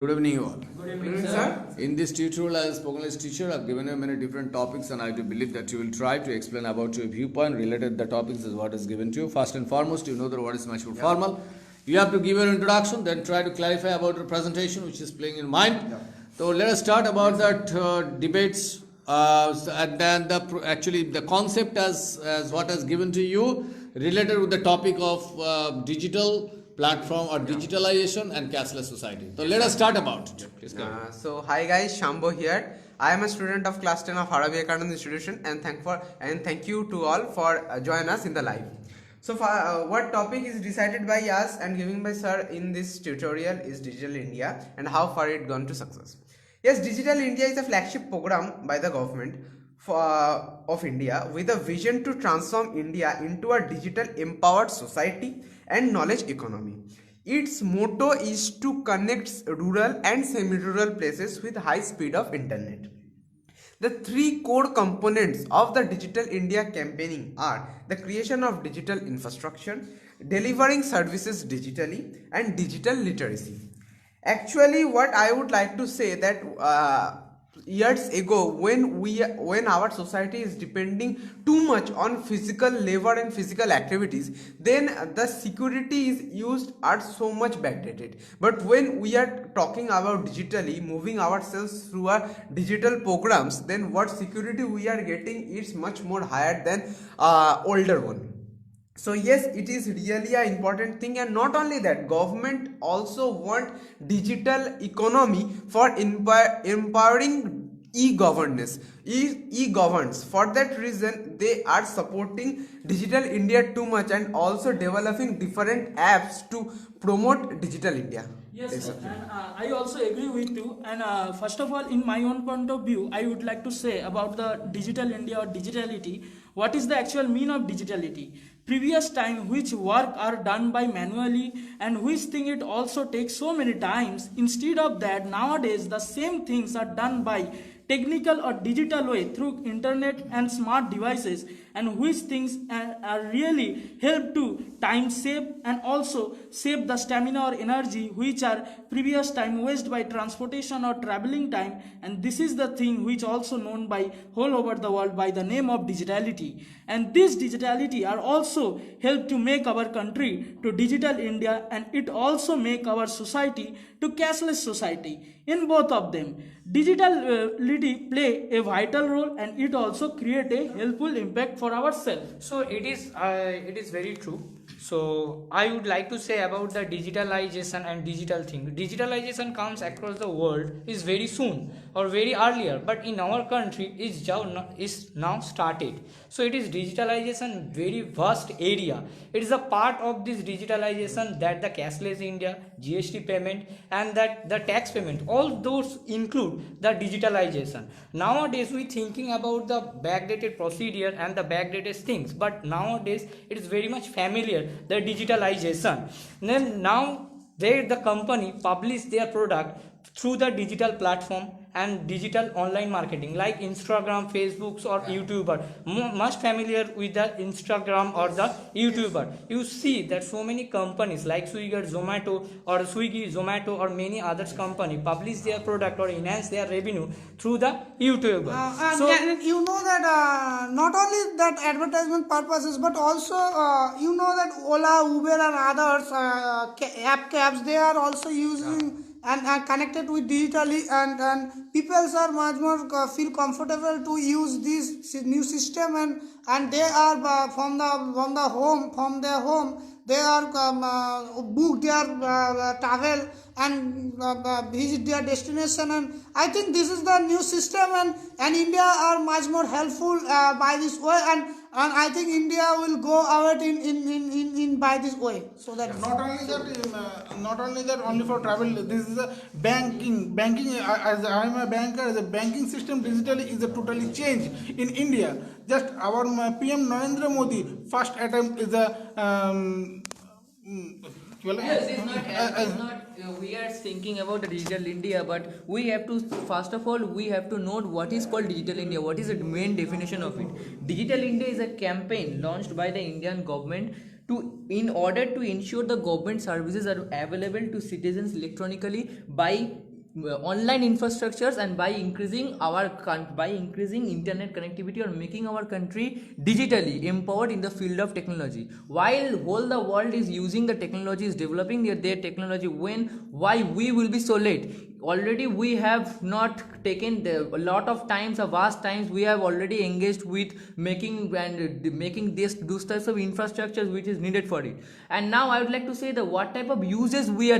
Good evening, you all. Good evening, sir. In this tutorial, as a spoken English teacher, I've given you many different topics, and I do believe that you will try to explain about your viewpoint related to the topics as what is given to you. First and foremost, you know that what is much more formal. You have to give your introduction, then try to clarify about your presentation, which is playing in mind. So let us start about that debates, and then actually the concept as what is given to you related with the topic of digital platform or digitalization and cashless society. So let us start about it. Please go ahead. So hi guys, Shambho here. I am a student of class 10 of Harabi Academy Institution, and thank you to all for join us in the live. So what topic is decided by us and given by sir in this tutorial is Digital India and how far it gone to success. Yes, Digital India is a flagship program by the government of India with a vision to transform India into a digital empowered society and knowledge economy. Its motto is to connect rural and semi-rural places with high speed of internet. The three core components of the Digital India campaigning are the creation of digital infrastructure, delivering services digitally, and digital literacy. Actually, what I would like to say that years ago, when our society is depending too much on physical labor and physical activities, then the security is used are so much backdated. But when we are talking about digitally moving ourselves through our digital programs, then what security we are getting is much more higher than older one. So yes, it is really an important thing, and not only that, government also want digital economy for empowering e-governance, e-governance. For that reason, they are supporting Digital India too much and also developing different apps to promote Digital India. Yes, sir. And I also agree with you. And first of all, in my own point of view, I would like to say about the digital India or digitality. What is the actual mean of digitality? Previous time, which work are done by manually and which thing it also takes so many times. Instead of that, nowadays the same things are done by technical or digital way through internet and smart devices, and which things are really help to time save and also save the stamina or energy which are previous time waste by transportation or traveling time. And this is the thing which also known by whole over the world by the name of digitality. And this digitality are also help to make our country to digital India, and it also make our society to cashless society. In both of them, digitality play a vital role, and it also create a helpful impact for ourselves. So it is very true. So I would like to say about the digitalization and digital thing. Digitalization comes across the world is very soon or very earlier, but in our country is now started. So it is digitalization very vast area. It is a part of this digitalization that the cashless India, GST payment, and that the tax payment, all those include the digitalization. Nowadays we thinking about the backdated procedure and the backdated things, but nowadays it is very much familiar, the digitalization. Then now the company publish their product through the digital platform and digital online marketing like Instagram, Facebook, or YouTuber. Much familiar with the Instagram or the YouTuber. You see that so many companies like Zomato or many others company publish their product or enhance their revenue through the YouTuber. And you know that not only that advertisement purposes, but also you know that Ola, Uber, and others app cabs, they are also using and are connected with digitally, and people are much more feel comfortable to use this new system, and they are from their home they are book their travel and visit their destination. And I think this is the new system, and India are much more helpful by this way, and I think India will go out in by this way. So that not only that, only for travel. This is a banking. As I am a banker, the banking system digitally is a totally change in India. Just our PM Narendra Modi first attempt is a. Yes, it's not we are thinking about the digital India, but we have to, first of all, we have to know what is called digital India, what is the main definition of it. Digital India is a campaign launched by the Indian government in order to ensure the government services are available to citizens electronically by online infrastructures and by increasing by increasing internet connectivity or making our country digitally empowered in the field of technology. While whole the world is using the technology, is developing their technology, why we will be so late? Already we have not taken a lot of times, a vast times we have already engaged with making those types of infrastructures which is needed for it. And now I would like to say that what type of uses we are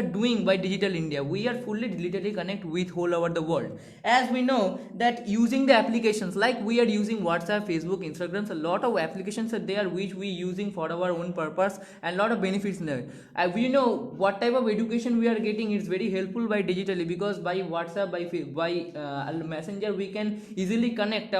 doing by Digital India. We are fully digitally connect with whole over the world. As we know that using the applications like we are using WhatsApp, Facebook, Instagram, a lot of applications are there which we using for our own purpose and lot of benefits there. We know what type of education we are getting. It's very helpful by digitally, because by WhatsApp, by Messenger we can easily connect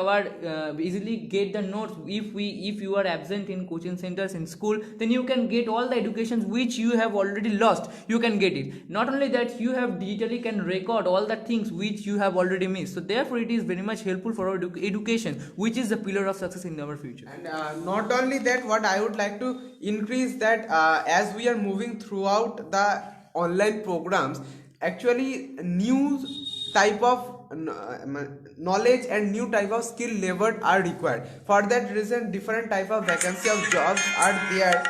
easily get the notes. If you are absent in coaching centers in school, then you can get all the educations which you have already lost. You can get it. Not only that, you have digitally can record all the things which you have already missed. So therefore it is very much helpful for our education, which is the pillar of success in our future. And not only that, what I would like to increase that as we are moving throughout the online programs, actually new type of knowledge and new type of skill level are required. For that reason, different type of vacancy of jobs are there.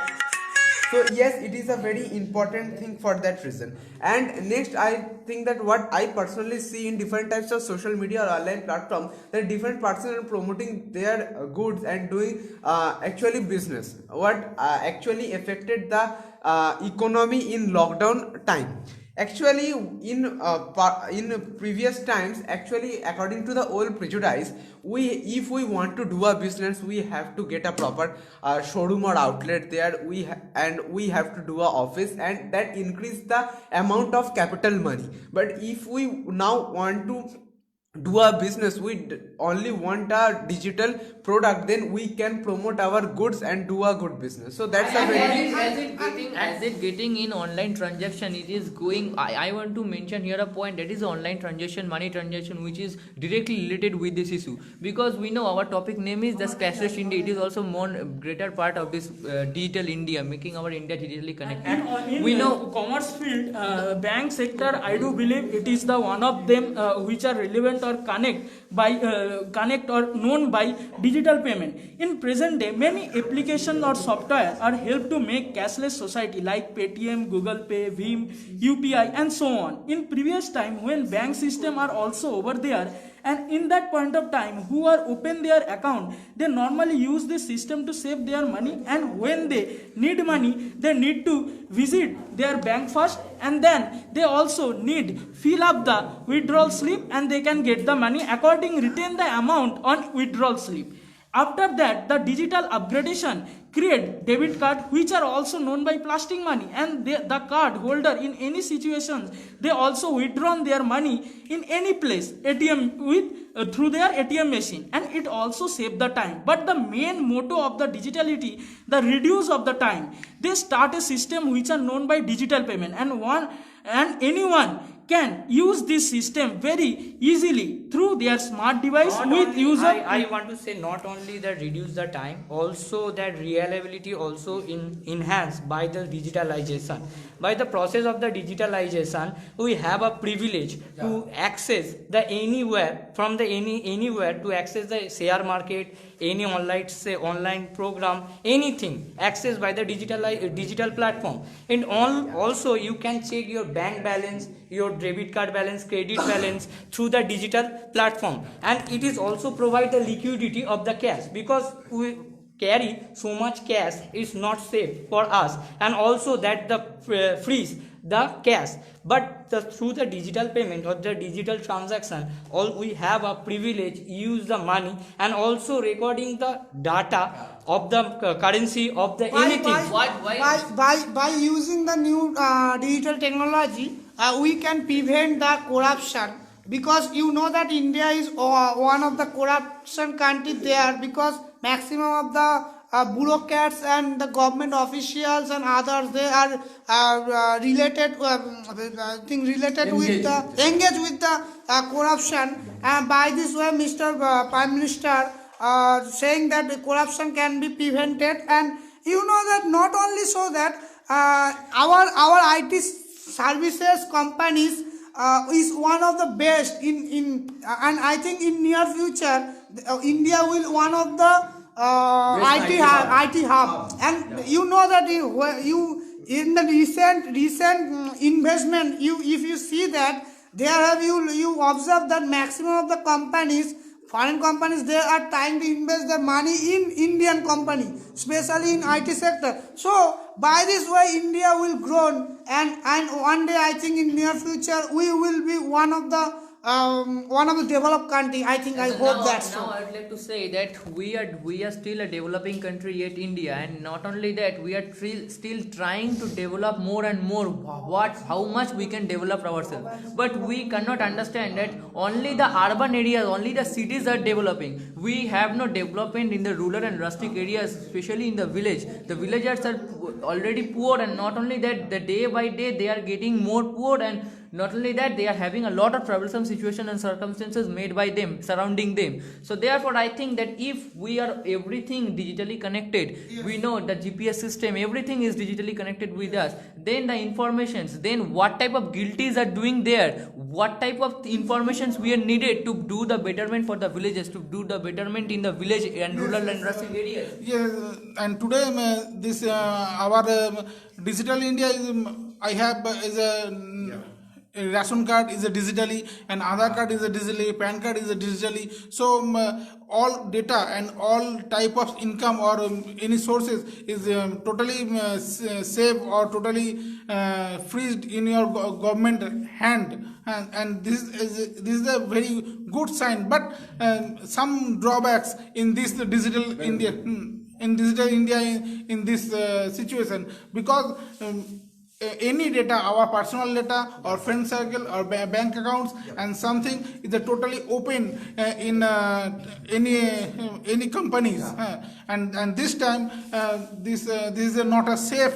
So yes, it is a very important thing for that reason. And next, I think that what I personally see in different types of social media or online platform, that different persons are promoting their goods and doing actually business. What actually affected the economy in lockdown time. Actually, in previous times, actually, according to the old prejudice, if we want to do a business, we have to get a proper showroom or outlet there. We have to do a office, and that increase the amount of capital money. But if we now want to do a business, we only want a digital product, then we can promote our goods and do a good business. So that's a very As it getting in online transaction, it is going. I want to mention here a point, that is online transaction, money transaction, which is directly related with this issue, because we know our topic name is the cashless India. It is also more greater part of this digital India, making our India digitally connected. And in We know commerce field, bank sector, I do believe it is the one of them which are relevant or connect or known by digital payment. In present day, many applications or software are helped to make cashless society like Paytm, Google Pay, Bhim, UPI, and so on. In previous time, when bank system are also over there, and in that point of time, who are open their account, they normally use this system to save their money, and when they need money, they need to visit their bank first, and then they also need fill up the withdrawal slip, and they can get the money according retain the amount on withdrawal slip. After that, the digital upgradation create debit card, which are also known by plastic money, and the card holder in any situations, they also withdraw their money in any place ATM through their ATM machine, and it also save the time. But the main motto of the digitality, the reduce of the time, they start a system which are known by digital payment, and anyone can use this system very easily through their smart device Not with only- user. I want to say not only that reduce the time, also that reliability also enhanced by the digitalization. By the process of the digitalization, we have a privilege to access the anywhere from the anywhere to access the share market, any online program, anything accessed by the digital platform. And also you can check your bank balance, your debit card balance, credit balance through the digital platform. And it is also provide the liquidity of the cash, because we carry so much cash is not safe for us, and also that the freeze the cash. But through the digital payment or the digital transaction, all we have a privilege use the money, and also recording the data of the currency of the anything. By using the new digital technology, we can prevent the corruption, because you know that India is one of the corruption country there, because maximum of the bureaucrats and the government officials and others, they are related with the engaged with the corruption. And by this way, Mr. Prime Minister saying that the corruption can be prevented. And you know that not only so that our IT services companies is one of the best in and I think in near future India will one of the Best IT hub. And you know that you in the recent investment, you if you see that there have you observe that maximum of the companies, foreign companies, they are trying to invest their money in Indian company, especially in IT sector. So by this way India will grow, and one day I think in near future we will be one of the developed country. I think I hope that's now so. I would like to say that we are still a developing country yet India, and not only that, we are still trying to develop more and more how much we can develop ourselves. But we cannot understand that only the urban areas, only the cities are developing. We have no development in the rural and rustic areas, especially in the village. The villagers are already poor, and not only that, the day by day they are getting more poor, and not only that, they are having a lot of troublesome situation and circumstances made by them, surrounding them. So therefore I think that if we are everything digitally connected, we know the GPS system, everything is digitally connected with us, then the informations, then what type of guilties are doing there, what type of informations we are needed to do the betterment for the villages, to do the betterment in the village and rural and rustic areas. Yes, and today this our digital India is I have is a ration card is a digitally, and Aadhaar card is a digitally, PAN card is a digitally. So all data and all type of income or any sources is totally safe or totally freezed in your government hand, and this is a very good sign. But some drawbacks in this digital India. In digital India in this situation, because any data, our personal data or friend circle or bank accounts and something is a totally open in any companies, and this time this is not a safe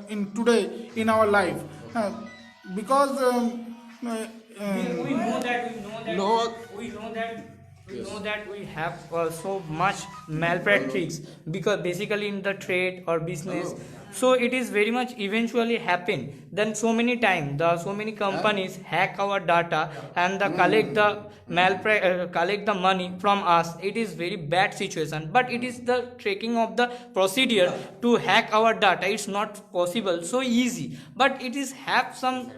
in today in our life, because we know that we have so much malpractice, because basically in the trade or business, so it is very much eventually happen. Then so many times so many companies hack our data and collect the money from us. It is very bad situation, but it is the tracking of the procedure to hack our data. It's not possible so easy, but it is have some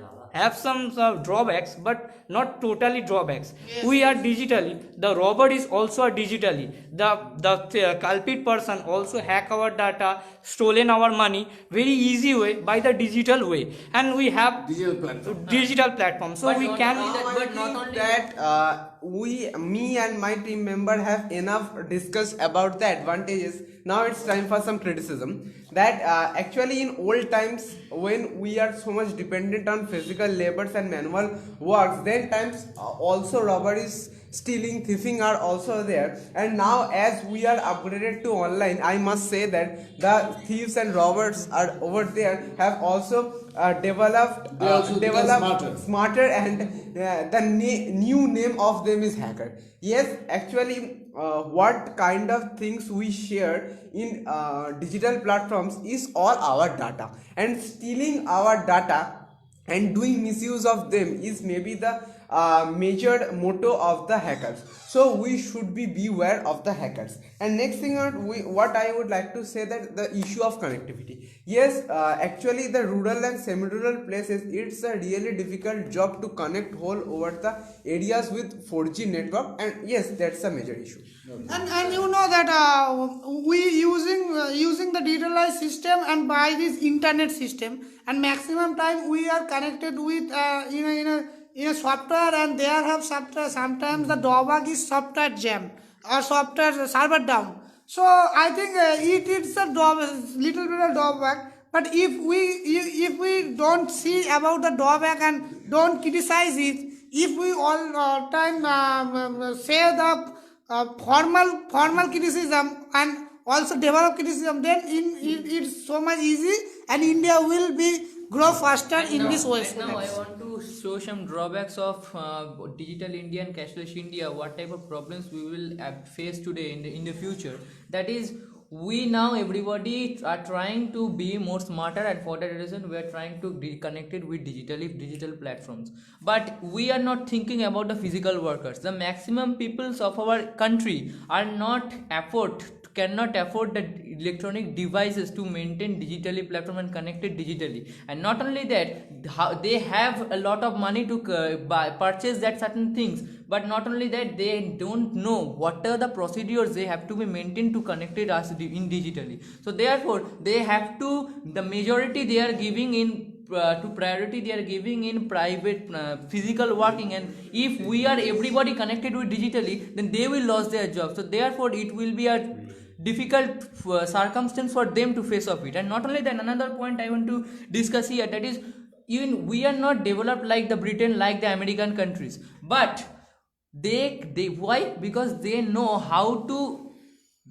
drawbacks, but not totally drawbacks. We are digitally, the robber is also digitally, the culprit person also hack our data, stolen our money very easy way by the digital way, and we have digital platform, so But we not can only that, but not only that me and my team member have enough discussed about the advantages. Now it's time for some criticism. That actually in old times, when we are so much dependent on physical labors and manual works, then times also robberies, stealing, thieving are also there. And now as we are upgraded to online, I must say that the thieves and robbers are over there have also developed They also become smarter, and the new name of them is hacker. Yes, actually what kind of things we share in digital platforms is all our data, and stealing our data and doing misuse of them is maybe the major motto of the hackers. So we should be beware of the hackers. And next thing what I would like to say, that the issue of connectivity. Yes, actually the rural and semi-rural places, it's a really difficult job to connect whole over the areas with 4G network, and yes, that's a major issue. And you know that we using the digitalized system and by this internet system, and maximum time we are connected with in a software, and there have software, sometimes the drawback is software jam or software server down. So I think it is a little bit of drawback. But if we don't see about the drawback and don't criticize it, if we all time say the formal criticism and also develop criticism, then it's so much easy, and India will be grow faster in this way. Now I want to show some drawbacks of digital India and cashless India. What type of problems we will face today in the future? That is, we now everybody are trying to be more smarter, and for that reason we are trying to be connected with digital platforms, but we are not thinking about the physical workers. The maximum peoples of our country are not cannot afford the electronic devices to maintain digitally platform and connected digitally. And not only that, they have a lot of money to purchase that certain things, but not only that, they don't know what are the procedures they have to be maintained to connect it us in digitally. So therefore they have to, the majority they are giving in to priority they are giving in private physical working, and if we are everybody connected with digitally, then they will lose their job. So therefore it will be a difficult circumstance for them to face of it. And not only that, another point I want to discuss here, that is, even we are not developed like the Britain, like the American countries, but they why? Because they know how to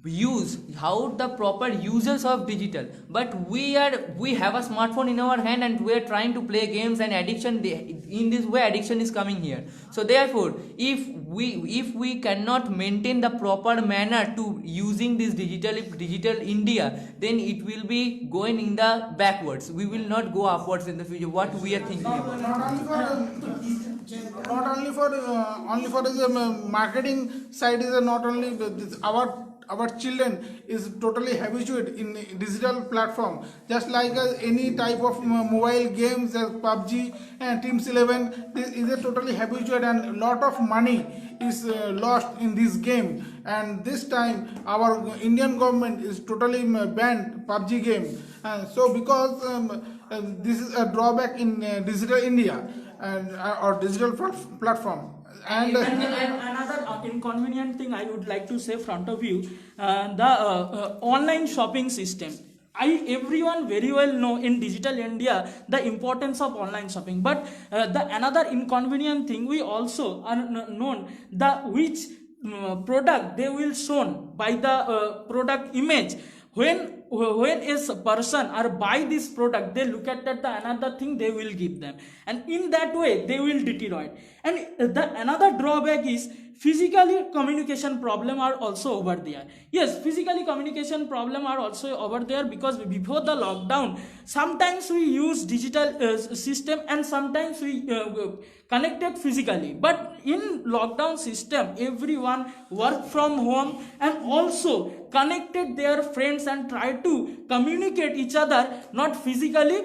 use, how the proper uses of digital. But we have a smartphone in our hand and we are trying to play games, and addiction, in this way addiction is coming here. So therefore if we cannot maintain the proper manner to using this digital India, then it will be going in the backwards. We will not go upwards in the future, what we are thinking about. Not only for the marketing side is not only our children is totally habituated in digital platform, just like any type of mobile games as PUBG and Teams 11. This is a totally habituated, and lot of money is lost in this game. And this time our Indian government is totally banned PUBG game. So because this is a drawback in digital India and or digital platform. And another inconvenient thing I would like to say front of you, the online shopping system. Everyone very well know in digital India the importance of online shopping, but the another inconvenient thing, we also are known the which product they will shown by the product image. When a person or buy this product, they look at that the another thing they will give them, and in that way they will deteriorate. And the another drawback is physically communication problem are also over there. Yes, physically communication problem are also over there, because before the lockdown sometimes we use digital system and sometimes we connected physically, but in lockdown system everyone work from home and also connected their friends and try to communicate each other not physically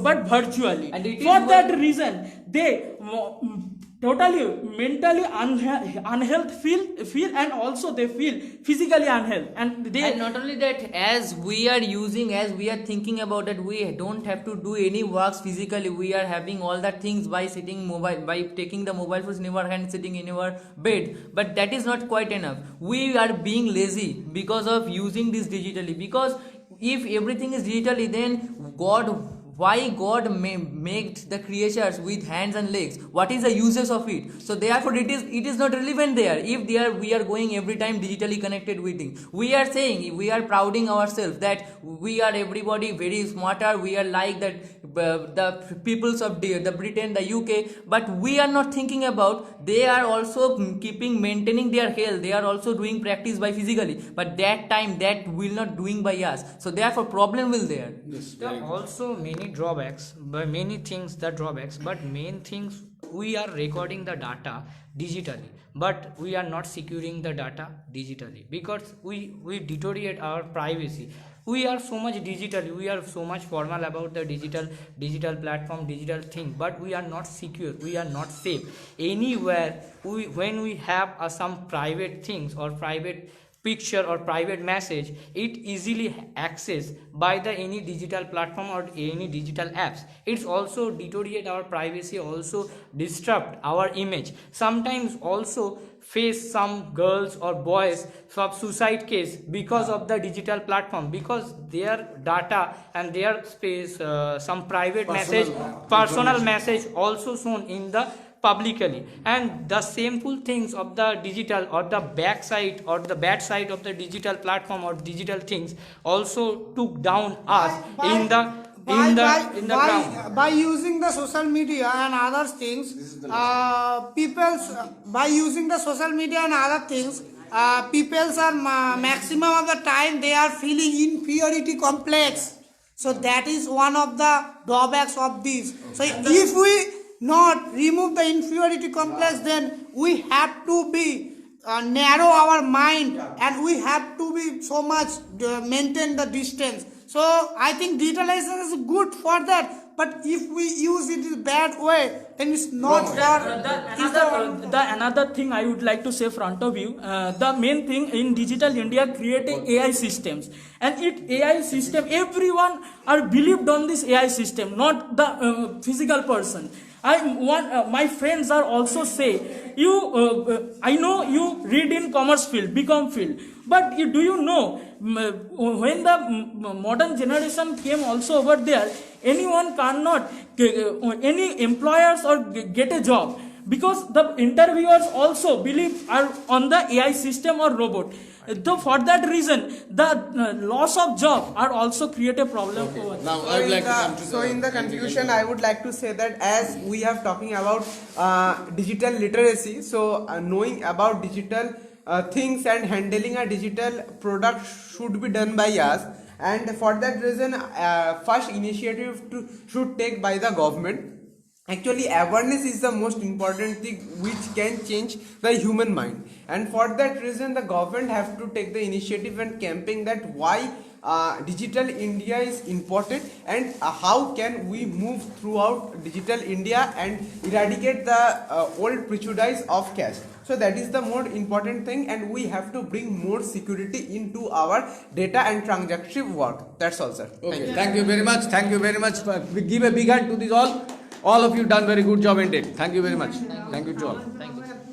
but virtually. And for that reason they totally mentally unhealth feel and also they feel physically unhealth, and not only that, as we are thinking about that, we don't have to do any works physically. We are having all that things by taking the mobile phones in our hand, sitting in our bed. But that is not quite enough. We are being lazy because of using this digitally, because if everything is digitally, then why God made the creatures with hands and legs? What is the uses of it? So therefore it is not relevant there. If we are going every time digitally connected with things, we are saying, we are prouding ourselves that we are everybody very smarter, we are like that the peoples of the Britain, the UK, but we are not thinking about they are also maintaining their health, they are also doing practice by physically, but that time that will not doing by us. So therefore problem will there. There are also many drawbacks, but main things, we are recording the data digitally, but we are not securing the data digitally, because we deteriorate our privacy. We are so much digital, we are so much formal about the digital platform, digital thing, but we are not secure, we are not safe anywhere. When we have some private things or private picture or private message, it easily accessed by the any digital platform or any digital apps. It's also deteriorate our privacy, also disrupt our image. Sometimes also face some girls or boys from suicide case because of the digital platform, because their data and their space, some private personal message also shown in the publicly. And the shameful things of the digital or the backside or the bad side of the digital platform or digital things also took down us in the ground. By using the social media and other things, by using the social media and other things, peoples are maximum of the time they are feeling inferiority complex. So that is one of the drawbacks of this. So if we not remove the inferiority complex, then we have to be narrow our mind, and we have to be so much maintain the distance. So I think digitalization is good for that, but if we use it in a bad way, then it's not for The another thing I would like to say front of you, the main thing in Digital India creating AI systems, and AI system everyone are believed on this AI system, not the physical person. My friends are also say I know you read in commerce field, BCom field, but do you know when the modern generation came also over there, anyone cannot any employers or get a job, because the interviewers also believe are on the AI system or robot. So for that reason, the loss of job are also create a problem over there. Now I would like to come to So in the conclusion, I would like to say that as we have talking about digital literacy, so knowing about digital things and handling a digital product should be done by us, and for that reason, first initiative should take by the government. Actually, awareness is the most important thing which can change the human mind, and for that reason the government have to take the initiative and campaign that why digital India is important, and how can we move throughout digital India and eradicate the old prejudice of cash. So that is the more important thing, and we have to bring more security into our data and transaction work. That's all, sir. Okay, thank you very much. Thank you very much. We give a big hand to this all. All of you done very good job indeed. Thank you very much. Thank you to all. Thank you.